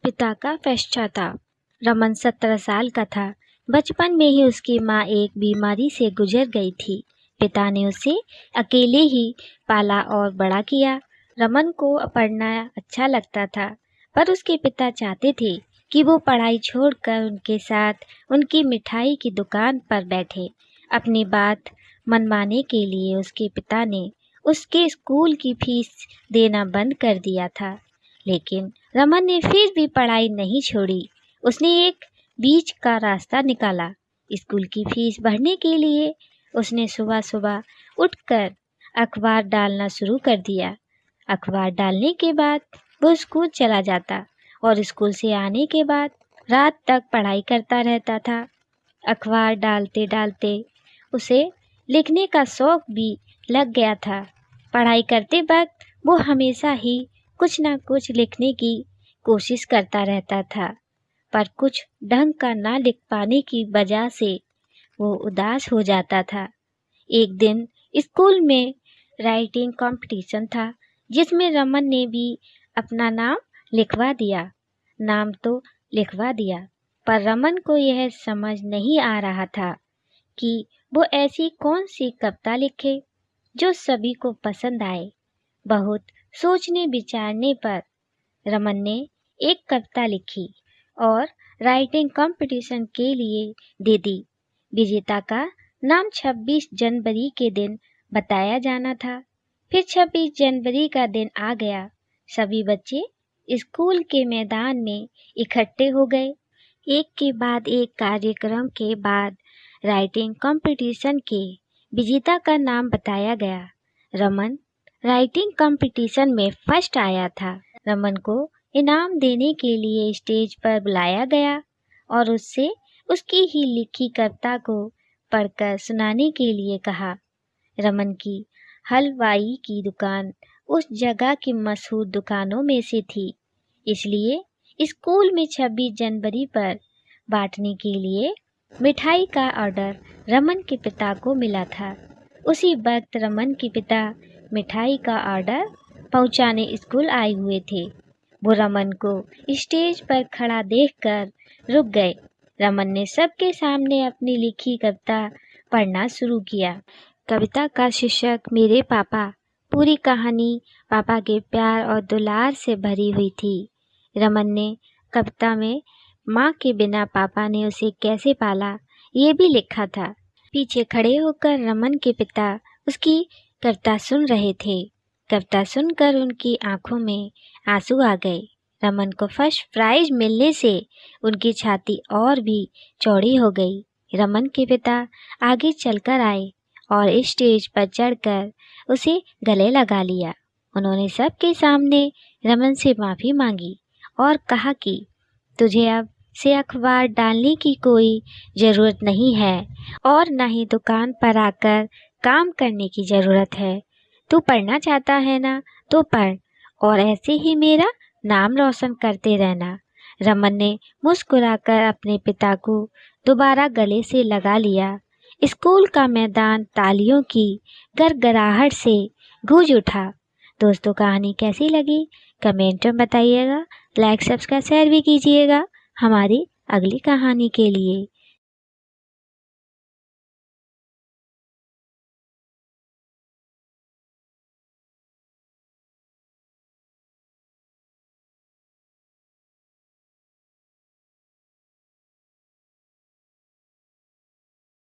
पिता का पश्चाताप। रमन 17 साल का था। बचपन में ही उसकी माँ एक बीमारी से गुजर गई थी। पिता ने उसे अकेले ही पाला और बड़ा किया। रमन को पढ़ना अच्छा लगता था, पर उसके पिता चाहते थे कि वो पढ़ाई छोड़कर उनके साथ उनकी मिठाई की दुकान पर बैठे। अपनी बात मनवाने के लिए उसके पिता ने उसके स्कूल की फीस देना बंद कर दिया था। लेकिन रमन ने फिर भी पढ़ाई नहीं छोड़ी। उसने एक बीच का रास्ता निकाला। स्कूल की फीस भरने के लिए उसने सुबह सुबह उठकर अखबार डालना शुरू कर दिया। अखबार डालने के बाद वो स्कूल चला जाता और स्कूल से आने के बाद रात तक पढ़ाई करता रहता था। अखबार डालते डालते उसे लिखने का शौक भी लग गया था। पढ़ाई करते वक्त वो हमेशा ही कुछ ना कुछ लिखने की कोशिश करता रहता था, पर कुछ ढंग का ना लिख पाने की वजह से वो उदास हो जाता था। एक दिन स्कूल में राइटिंग कंपटीशन था, जिसमें रमन ने भी अपना नाम लिखवा दिया। नाम तो लिखवा दिया, पर रमन को यह समझ नहीं आ रहा था कि वो ऐसी कौन सी कविता लिखे जो सभी को पसंद आए। बहुत सोचने विचारने पर रमन ने एक कविता लिखी और राइटिंग कंपटीशन के लिए दे दी। विजेता का नाम 26 जनवरी के दिन बताया जाना था। फिर 26 जनवरी का दिन आ गया। सभी बच्चे स्कूल के मैदान में इकट्ठे हो गए। एक के बाद एक कार्यक्रम के बाद राइटिंग कंपटीशन के विजेता का नाम बताया गया। रमन राइटिंग कंपटीशन में फर्स्ट आया था। रमन को इनाम देने के लिए स्टेज पर बुलाया गया और उससे उसकी ही लिखी कविता को पढ़कर सुनाने के लिए कहा। रमन की हलवाई की दुकान उस जगह की मशहूर दुकानों में से थी, इसलिए स्कूल में 26 जनवरी पर बांटने के लिए मिठाई का ऑर्डर रमन के पिता को मिला था। उसी वक्त रमन के पिता मिठाई का ऑर्डर पहुंचाने स्कूल आए हुए थे। वो रमन को स्टेज पर खड़ा देखकर रुक गए। रमन ने सबके सामने अपनी लिखी कविता पढ़ना शुरू किया। कविता का शीर्षक मेरे पापा। पूरी कहानी पापा के प्यार और दुलार से भरी हुई थी। रमन ने कविता में माँ के बिना पापा ने उसे कैसे पाला ये भी लिखा था। पीछे खड़े होकर रमन के पिता उसकी कविता सुन रहे थे। कविता सुनकर उनकी आंखों में आंसू आ गए। रमन को फर्स्ट प्राइज मिलने से उनकी छाती और भी चौड़ी हो गई। रमन के पिता आगे चलकर आए और स्टेज पर चढ़कर उसे गले लगा लिया। उन्होंने सबके सामने रमन से माफ़ी मांगी और कहा कि तुझे अब से अखबार डालने की कोई ज़रूरत नहीं है और न ही दुकान पर आकर काम करने की ज़रूरत है। तू पढ़ना चाहता है ना, तो पढ़ और ऐसे ही मेरा नाम रोशन करते रहना। रमन ने मुस्कुराकर अपने पिता को दोबारा गले से लगा लिया। स्कूल का मैदान तालियों की गड़गड़ाहट से गूंज उठा। दोस्तों, कहानी कैसी लगी कमेंट में बताइएगा। लाइक सब्सक्राइब शेयर भी कीजिएगा हमारी अगली कहानी के लिए।